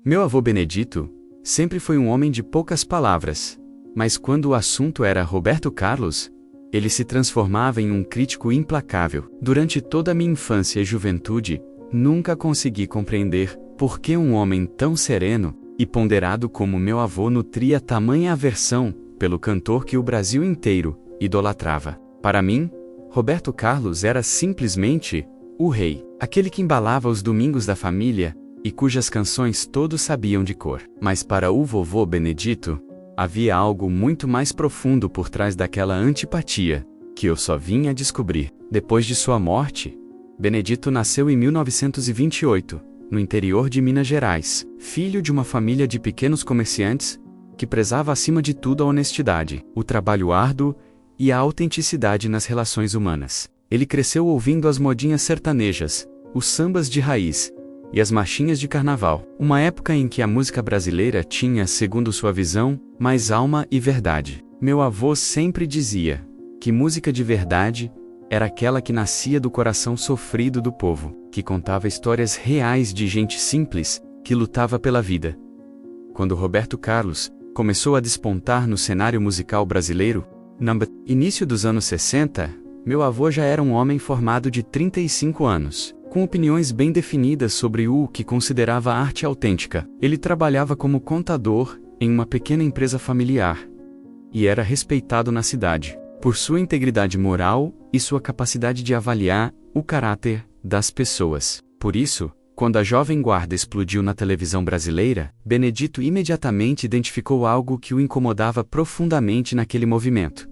Meu avô Benedito sempre foi um homem de poucas palavras, mas quando o assunto era Roberto Carlos, ele se transformava em um crítico implacável. Durante toda a minha infância e juventude, nunca consegui compreender por que um homem tão sereno e ponderado como meu avô nutria tamanha aversão pelo cantor que o Brasil inteiro idolatrava. Para mim, Roberto Carlos era simplesmente o rei, aquele que embalava os domingos da família e cujas canções todos sabiam de cor. Mas para o vovô Benedito, havia algo muito mais profundo por trás daquela antipatia, que eu só vim a descobrir. Depois de sua morte, Benedito nasceu em 1928, no interior de Minas Gerais, filho de uma família de pequenos comerciantes que prezava acima de tudo a honestidade, o trabalho árduo e a autenticidade nas relações humanas. Ele cresceu ouvindo as modinhas sertanejas, os sambas de raiz e as marchinhas de carnaval, uma época em que a música brasileira tinha, segundo sua visão, mais alma e verdade. Meu avô sempre dizia que música de verdade era aquela que nascia do coração sofrido do povo, que contava histórias reais de gente simples que lutava pela vida. Quando Roberto Carlos começou a despontar no cenário musical brasileiro, no início dos anos 60, meu avô já era um homem formado de 35 anos, com opiniões bem definidas sobre o que considerava arte autêntica. Ele trabalhava como contador em uma pequena empresa familiar e era respeitado na cidade por sua integridade moral e sua capacidade de avaliar o caráter das pessoas. Por isso, quando a Jovem Guarda explodiu na televisão brasileira, Benedito imediatamente identificou algo que o incomodava profundamente naquele movimento.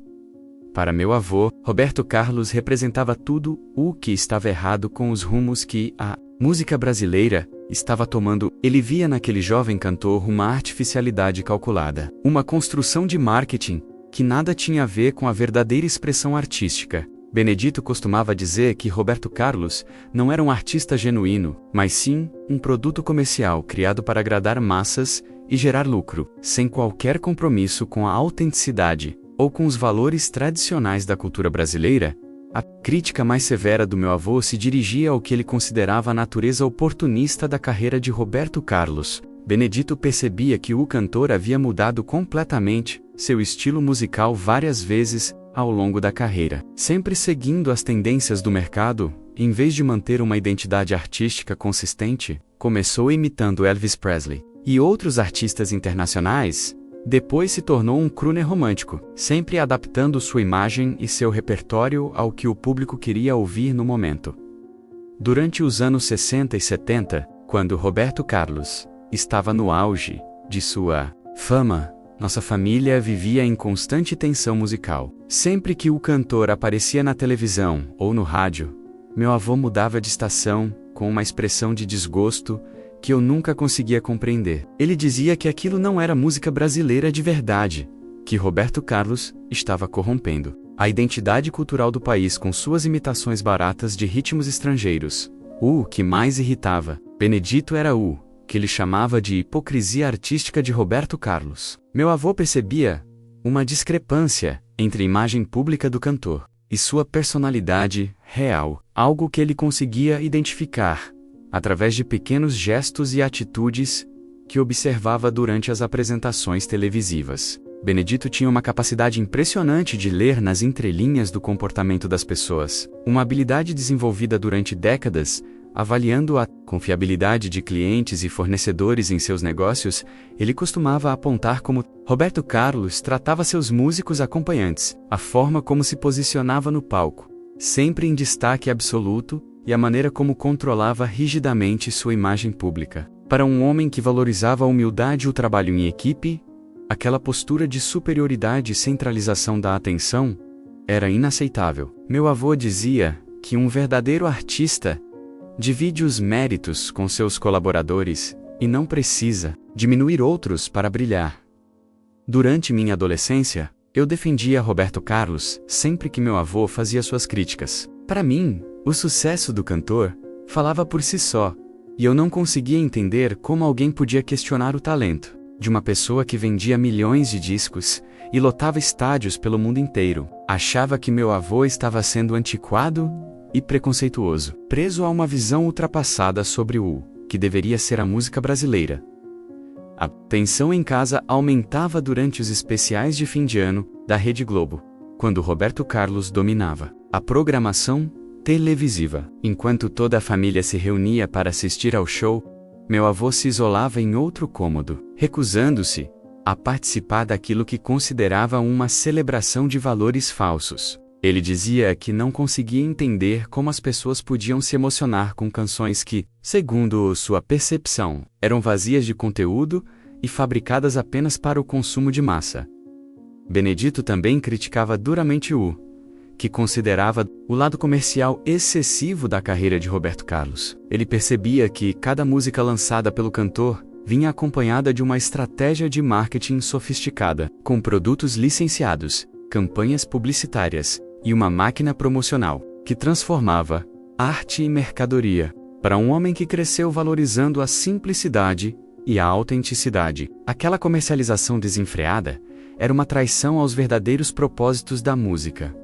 Para meu avô, Roberto Carlos representava tudo o que estava errado com os rumos que a música brasileira estava tomando. Ele via naquele jovem cantor uma artificialidade calculada, uma construção de marketing que nada tinha a ver com a verdadeira expressão artística. Benedito costumava dizer que Roberto Carlos não era um artista genuíno, mas sim um produto comercial criado para agradar massas e gerar lucro, sem qualquer compromisso com a autenticidade ou com os valores tradicionais da cultura brasileira. A crítica mais severa do meu avô se dirigia ao que ele considerava a natureza oportunista da carreira de Roberto Carlos. Benedito percebia que o cantor havia mudado completamente seu estilo musical várias vezes ao longo da carreira, sempre seguindo as tendências do mercado. Em vez de manter uma identidade artística consistente, começou imitando Elvis Presley e outros artistas internacionais. Depois se tornou um crooner romântico, sempre adaptando sua imagem e seu repertório ao que o público queria ouvir no momento. Durante os anos 60 e 70, quando Roberto Carlos estava no auge de sua fama, nossa família vivia em constante tensão musical. Sempre que o cantor aparecia na televisão ou no rádio, meu avô mudava de estação com uma expressão de desgosto que eu nunca conseguia compreender. Ele dizia que aquilo não era música brasileira de verdade, que Roberto Carlos estava corrompendo a identidade cultural do país com suas imitações baratas de ritmos estrangeiros. O que mais irritava Benedito era o que ele chamava de hipocrisia artística de Roberto Carlos. Meu avô percebia uma discrepância entre a imagem pública do cantor e sua personalidade real, algo que ele conseguia identificar através de pequenos gestos e atitudes que observava durante as apresentações televisivas. Benedito tinha uma capacidade impressionante de ler nas entrelinhas do comportamento das pessoas, uma habilidade desenvolvida durante décadas. Avaliando a confiabilidade de clientes e fornecedores em seus negócios, ele costumava apontar como Roberto Carlos tratava seus músicos acompanhantes, a forma como se posicionava no palco, sempre em destaque absoluto, e a maneira como controlava rigidamente sua imagem pública. Para um homem que valorizava a humildade e o trabalho em equipe, aquela postura de superioridade e centralização da atenção era inaceitável. Meu avô dizia que um verdadeiro artista divide os méritos com seus colaboradores e não precisa diminuir outros para brilhar. Durante minha adolescência, eu defendia Roberto Carlos sempre que meu avô fazia suas críticas. Para mim, o sucesso do cantor falava por si só, e eu não conseguia entender como alguém podia questionar o talento de uma pessoa que vendia milhões de discos e lotava estádios pelo mundo inteiro. Achava que meu avô estava sendo antiquado e preconceituoso, preso a uma visão ultrapassada sobre o que deveria ser a música brasileira. A tensão em casa aumentava durante os especiais de fim de ano da Rede Globo, quando Roberto Carlos dominava a programação televisiva. Enquanto toda a família se reunia para assistir ao show, meu avô se isolava em outro cômodo, recusando-se a participar daquilo que considerava uma celebração de valores falsos. Ele dizia que não conseguia entender como as pessoas podiam se emocionar com canções que, segundo sua percepção, eram vazias de conteúdo e fabricadas apenas para o consumo de massa. Benedito também criticava duramente que considerava o lado comercial excessivo da carreira de Roberto Carlos. Ele percebia que cada música lançada pelo cantor vinha acompanhada de uma estratégia de marketing sofisticada, com produtos licenciados, campanhas publicitárias e uma máquina promocional, que transformava arte em mercadoria. Para um homem que cresceu valorizando a simplicidade e a autenticidade, aquela comercialização desenfreada era uma traição aos verdadeiros propósitos da música.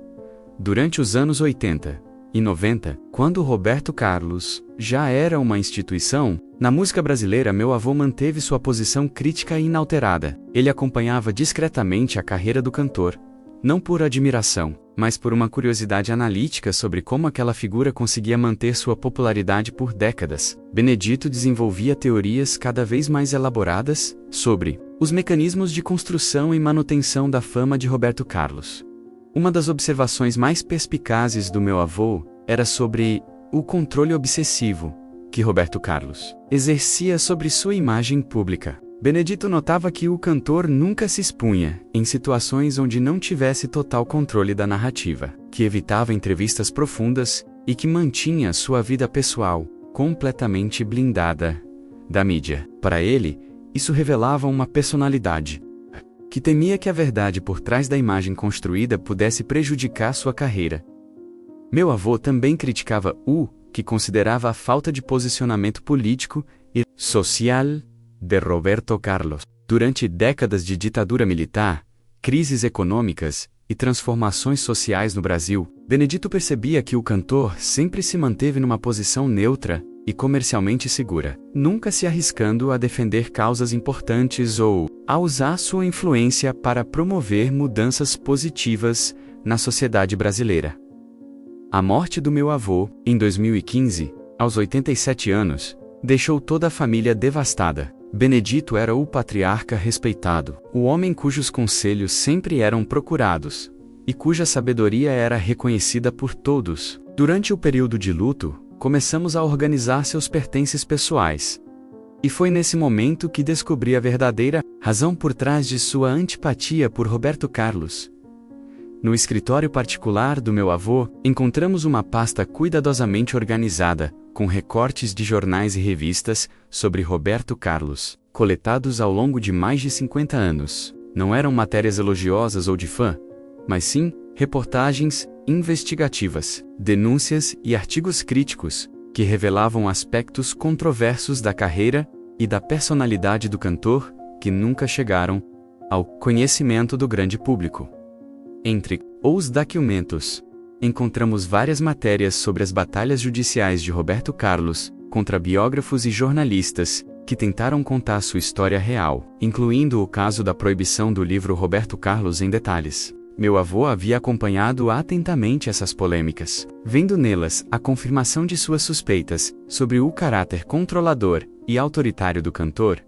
Durante os anos 80 e 90, quando Roberto Carlos já era uma instituição, na música brasileira meu avô manteve sua posição crítica inalterada. Ele acompanhava discretamente a carreira do cantor, não por admiração, mas por uma curiosidade analítica sobre como aquela figura conseguia manter sua popularidade por décadas. Benedito desenvolvia teorias cada vez mais elaboradas sobre os mecanismos de construção e manutenção da fama de Roberto Carlos. Uma das observações mais perspicazes do meu avô era sobre o controle obsessivo que Roberto Carlos exercia sobre sua imagem pública. Benedito notava que o cantor nunca se expunha em situações onde não tivesse total controle da narrativa, que evitava entrevistas profundas e que mantinha sua vida pessoal completamente blindada da mídia. Para ele, isso revelava uma personalidade que temia que a verdade por trás da imagem construída pudesse prejudicar sua carreira. Meu avô também criticava que considerava a falta de posicionamento político e social de Roberto Carlos. Durante décadas de ditadura militar, crises econômicas e transformações sociais no Brasil, Benedito percebia que o cantor sempre se manteve numa posição neutra e comercialmente segura, nunca se arriscando a defender causas importantes ou a usar sua influência para promover mudanças positivas na sociedade brasileira. A morte do meu avô, em 2015, aos 87 anos, deixou toda a família devastada. Benedito era o patriarca respeitado, o homem cujos conselhos sempre eram procurados e cuja sabedoria era reconhecida por todos. Durante o período de luto, começamos a organizar seus pertences pessoais. E foi nesse momento que descobri a verdadeira razão por trás de sua antipatia por Roberto Carlos. No escritório particular do meu avô, encontramos uma pasta cuidadosamente organizada, com recortes de jornais e revistas sobre Roberto Carlos, coletados ao longo de mais de 50 anos. Não eram matérias elogiosas ou de fã, mas sim reportagens investigativas, denúncias e artigos críticos, que revelavam aspectos controversos da carreira e da personalidade do cantor que nunca chegaram ao conhecimento do grande público. Entre os documentos, encontramos várias matérias sobre as batalhas judiciais de Roberto Carlos contra biógrafos e jornalistas que tentaram contar sua história real, incluindo o caso da proibição do livro Roberto Carlos em detalhes. Meu avô havia acompanhado atentamente essas polêmicas, vendo nelas a confirmação de suas suspeitas sobre o caráter controlador e autoritário do cantor.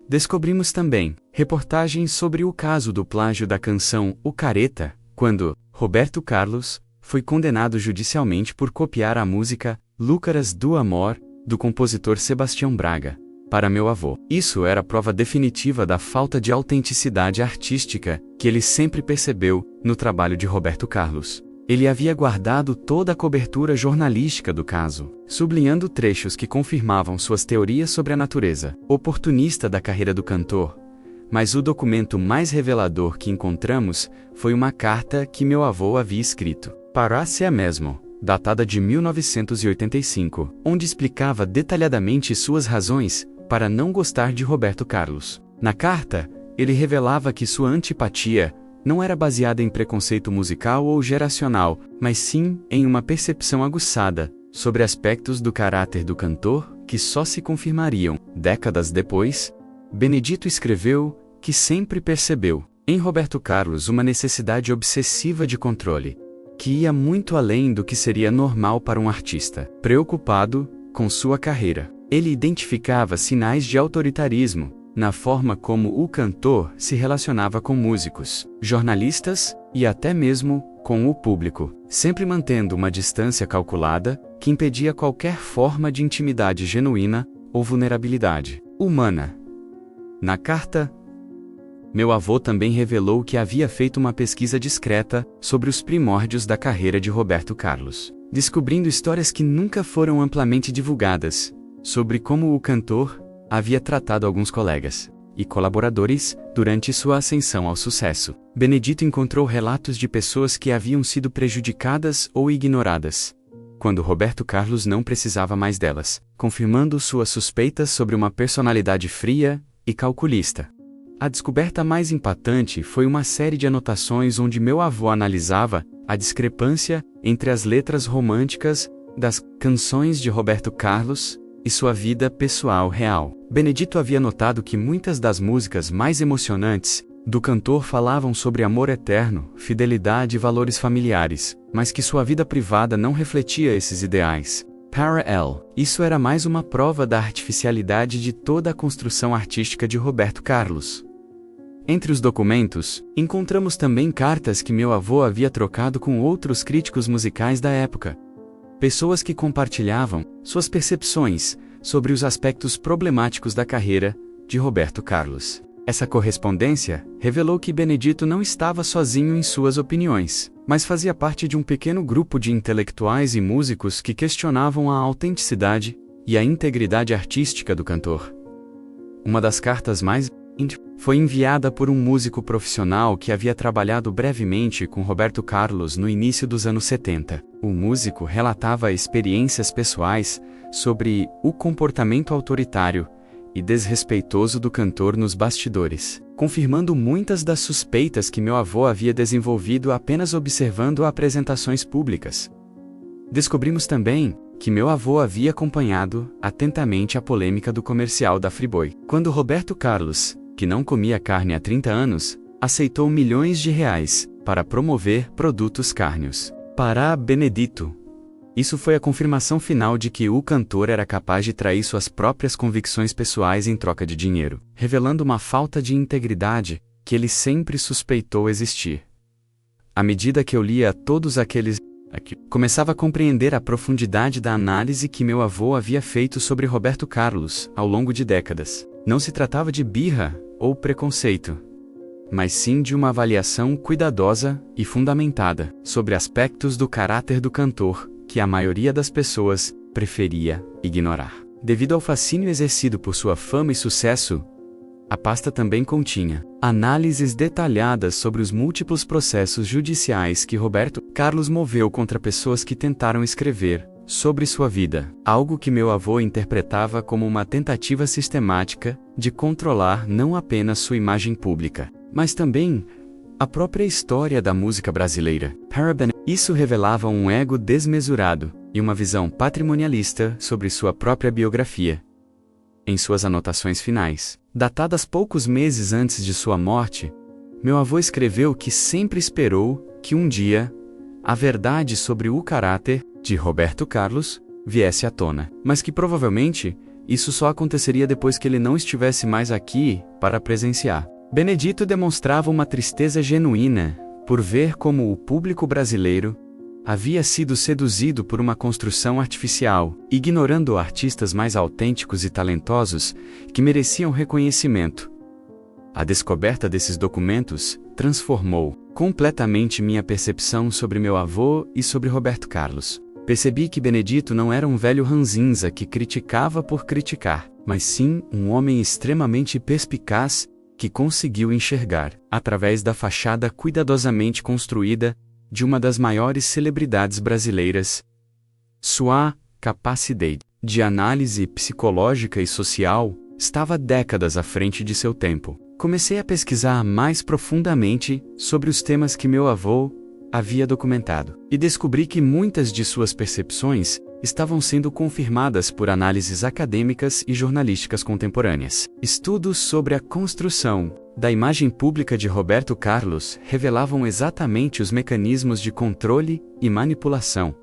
Descobrimos também reportagens sobre o caso do plágio da canção O Careta, quando Roberto Carlos foi condenado judicialmente por copiar a música Lúcaras do Amor, do compositor Sebastião Braga. Para meu avô, isso era prova definitiva da falta de autenticidade artística que ele sempre percebeu no trabalho de Roberto Carlos. Ele havia guardado toda a cobertura jornalística do caso, sublinhando trechos que confirmavam suas teorias sobre a natureza oportunista da carreira do cantor. Mas o documento mais revelador que encontramos foi uma carta que meu avô havia escrito para si mesmo, datada de 1985, onde explicava detalhadamente suas razões para não gostar de Roberto Carlos. Na carta, ele revelava que sua antipatia não era baseada em preconceito musical ou geracional, mas sim em uma percepção aguçada sobre aspectos do caráter do cantor que só se confirmariam, décadas depois, Benedito escreveu que sempre percebeu em Roberto Carlos uma necessidade obsessiva de controle, que ia muito além do que seria normal para um artista. Preocupado com sua carreira, ele identificava sinais de autoritarismo na forma como o cantor se relacionava com músicos, jornalistas e até mesmo com o público, sempre mantendo uma distância calculada que impedia qualquer forma de intimidade genuína ou vulnerabilidade humana. Na carta, meu avô também revelou que havia feito uma pesquisa discreta sobre os primórdios da carreira de Roberto Carlos, descobrindo histórias que nunca foram amplamente divulgadas, sobre como o cantor havia tratado alguns colegas e colaboradores durante sua ascensão ao sucesso. Benedito encontrou relatos de pessoas que haviam sido prejudicadas ou ignoradas, quando Roberto Carlos não precisava mais delas, confirmando suas suspeitas sobre uma personalidade fria e calculista. A descoberta mais impactante foi uma série de anotações onde meu avô analisava a discrepância entre as letras românticas das canções de Roberto Carlos e sua vida pessoal real. Benedito havia notado que muitas das músicas mais emocionantes do cantor falavam sobre amor eterno, fidelidade e valores familiares, mas que sua vida privada não refletia esses ideais. Isso era mais uma prova da artificialidade de toda a construção artística de Roberto Carlos. Entre os documentos, encontramos também cartas que meu avô havia trocado com outros críticos musicais da época. Pessoas que compartilhavam suas percepções sobre os aspectos problemáticos da carreira de Roberto Carlos. Essa correspondência revelou que Benedito não estava sozinho em suas opiniões, mas fazia parte de um pequeno grupo de intelectuais e músicos que questionavam a autenticidade e a integridade artística do cantor. Uma das cartas mais foi enviada por um músico profissional que havia trabalhado brevemente com Roberto Carlos no início dos anos 70. O músico relatava experiências pessoais sobre o comportamento autoritário e desrespeitoso do cantor nos bastidores, confirmando muitas das suspeitas que meu avô havia desenvolvido apenas observando apresentações públicas. Descobrimos também que meu avô havia acompanhado atentamente a polêmica do comercial da Friboi, quando Roberto Carlos, que não comia carne há 30 anos, aceitou milhões de reais para promover produtos cárneos. Para Benedito, isso foi a confirmação final de que o cantor era capaz de trair suas próprias convicções pessoais em troca de dinheiro, revelando uma falta de integridade que ele sempre suspeitou existir. À medida que eu lia todos aqueles começava a compreender a profundidade da análise que meu avô havia feito sobre Roberto Carlos ao longo de décadas. Não se tratava de birra ou preconceito, mas sim de uma avaliação cuidadosa e fundamentada sobre aspectos do caráter do cantor que a maioria das pessoas preferia ignorar. Devido ao fascínio exercido por sua fama e sucesso, a pasta também continha análises detalhadas sobre os múltiplos processos judiciais que Roberto Carlos moveu contra pessoas que tentaram escrever sobre sua vida, algo que meu avô interpretava como uma tentativa sistemática de controlar não apenas sua imagem pública, mas também a própria história da música brasileira. Isso revelava um ego desmesurado e uma visão patrimonialista sobre sua própria biografia. Em suas anotações finais, datadas poucos meses antes de sua morte, meu avô escreveu que sempre esperou que um dia a verdade sobre o caráter de Roberto Carlos viesse à tona, mas que provavelmente isso só aconteceria depois que ele não estivesse mais aqui para presenciar. Benedito demonstrava uma tristeza genuína por ver como o público brasileiro havia sido seduzido por uma construção artificial, ignorando artistas mais autênticos e talentosos que mereciam reconhecimento. A descoberta desses documentos transformou completamente minha percepção sobre meu avô e sobre Roberto Carlos. Percebi que Benedito não era um velho ranzinza que criticava por criticar, mas sim um homem extremamente perspicaz que conseguiu enxergar, através da fachada cuidadosamente construída de uma das maiores celebridades brasileiras, sua capacidade de análise psicológica e social estava décadas à frente de seu tempo. Comecei a pesquisar mais profundamente sobre os temas que meu avô havia documentado, e descobri que muitas de suas percepções estavam sendo confirmadas por análises acadêmicas e jornalísticas contemporâneas. Estudos sobre a construção da imagem pública de Roberto Carlos revelavam exatamente os mecanismos de controle e manipulação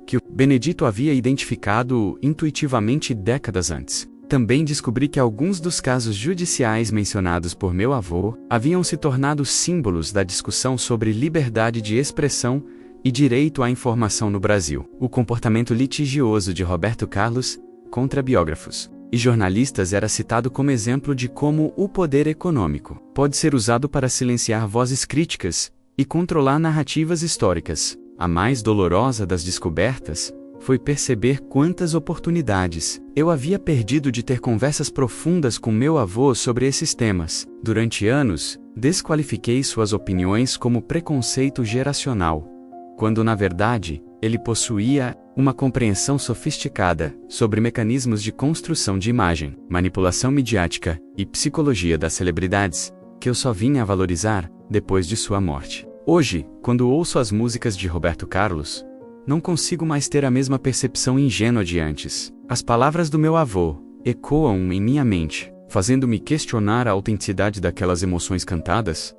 que o Benedito havia identificado intuitivamente décadas antes. Também descobri que alguns dos casos judiciais mencionados por meu avô haviam se tornado símbolos da discussão sobre liberdade de expressão e direito à informação no Brasil. O comportamento litigioso de Roberto Carlos contra biógrafos e jornalistas era citado como exemplo de como o poder econômico pode ser usado para silenciar vozes críticas e controlar narrativas históricas. A mais dolorosa das descobertas foi perceber quantas oportunidades eu havia perdido de ter conversas profundas com meu avô sobre esses temas. Durante anos, desqualifiquei suas opiniões como preconceito geracional, quando na verdade, ele possuía uma compreensão sofisticada sobre mecanismos de construção de imagem, manipulação midiática e psicologia das celebridades, que eu só vinha a valorizar depois de sua morte. Hoje, quando ouço as músicas de Roberto Carlos, não consigo mais ter a mesma percepção ingênua de antes. As palavras do meu avô ecoam em minha mente, fazendo-me questionar a autenticidade daquelas emoções cantadas,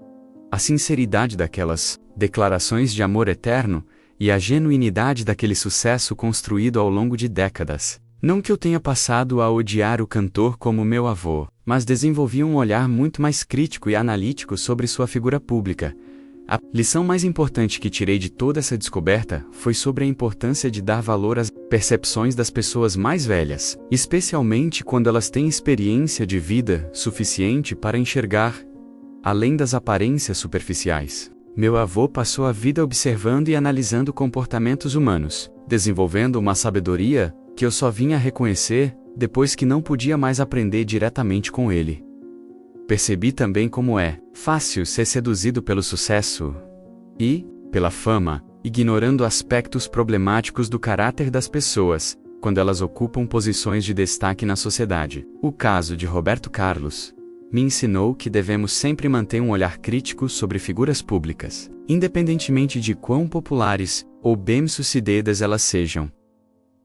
a sinceridade daquelas declarações de amor eterno e a genuinidade daquele sucesso construído ao longo de décadas. Não que eu tenha passado a odiar o cantor como meu avô, mas desenvolvi um olhar muito mais crítico e analítico sobre sua figura pública. A lição mais importante que tirei de toda essa descoberta foi sobre a importância de dar valor às percepções das pessoas mais velhas, especialmente quando elas têm experiência de vida suficiente para enxergar além das aparências superficiais. Meu avô passou a vida observando e analisando comportamentos humanos, desenvolvendo uma sabedoria que eu só vinha a reconhecer depois que não podia mais aprender diretamente com ele. Percebi também como é fácil ser seduzido pelo sucesso e pela fama, ignorando aspectos problemáticos do caráter das pessoas, quando elas ocupam posições de destaque na sociedade. O caso de Roberto Carlos me ensinou que devemos sempre manter um olhar crítico sobre figuras públicas, independentemente de quão populares ou bem-sucedidas elas sejam.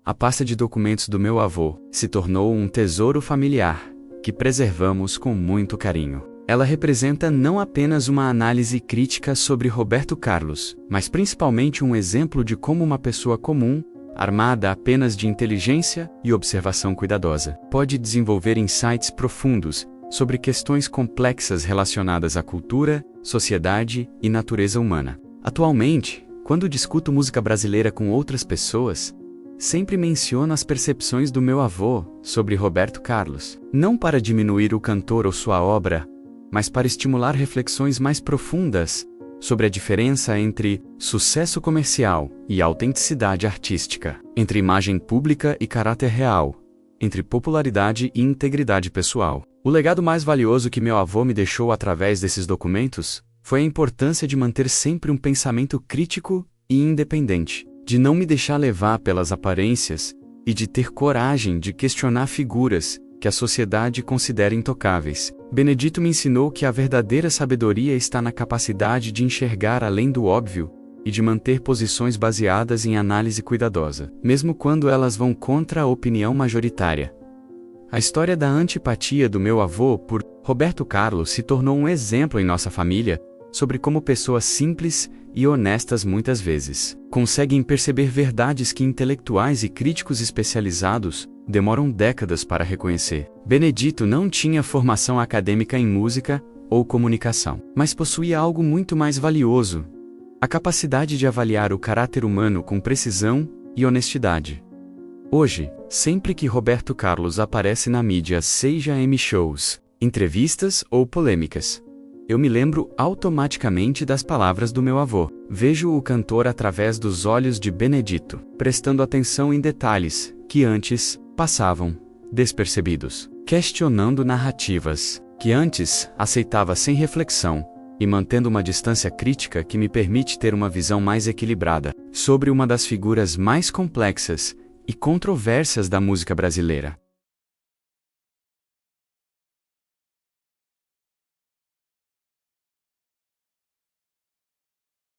A pasta de documentos do meu avô se tornou um tesouro familiar, que preservamos com muito carinho. Ela representa não apenas uma análise crítica sobre Roberto Carlos, mas principalmente um exemplo de como uma pessoa comum, armada apenas de inteligência e observação cuidadosa, pode desenvolver insights profundos sobre questões complexas relacionadas à cultura, sociedade e natureza humana. Atualmente, quando discuto música brasileira com outras pessoas, sempre menciono as percepções do meu avô sobre Roberto Carlos, não para diminuir o cantor ou sua obra, mas para estimular reflexões mais profundas sobre a diferença entre sucesso comercial e autenticidade artística, entre imagem pública e caráter real, entre popularidade e integridade pessoal. O legado mais valioso que meu avô me deixou através desses documentos foi a importância de manter sempre um pensamento crítico e independente, de não me deixar levar pelas aparências e de ter coragem de questionar figuras que a sociedade considera intocáveis. Benedito me ensinou que a verdadeira sabedoria está na capacidade de enxergar além do óbvio e de manter posições baseadas em análise cuidadosa, mesmo quando elas vão contra a opinião majoritária. A história da antipatia do meu avô por Roberto Carlos se tornou um exemplo em nossa família sobre como pessoas simples e honestas muitas vezes conseguem perceber verdades que intelectuais e críticos especializados demoram décadas para reconhecer. Benedito não tinha formação acadêmica em música ou comunicação, mas possuía algo muito mais valioso: a capacidade de avaliar o caráter humano com precisão e honestidade. Hoje, sempre que Roberto Carlos aparece na mídia, seja em shows, entrevistas ou polêmicas, eu me lembro automaticamente das palavras do meu avô. Vejo o cantor através dos olhos de Benedito, prestando atenção em detalhes que antes passavam despercebidos, questionando narrativas que antes aceitava sem reflexão e mantendo uma distância crítica que me permite ter uma visão mais equilibrada sobre uma das figuras mais complexas e controversas da música brasileira.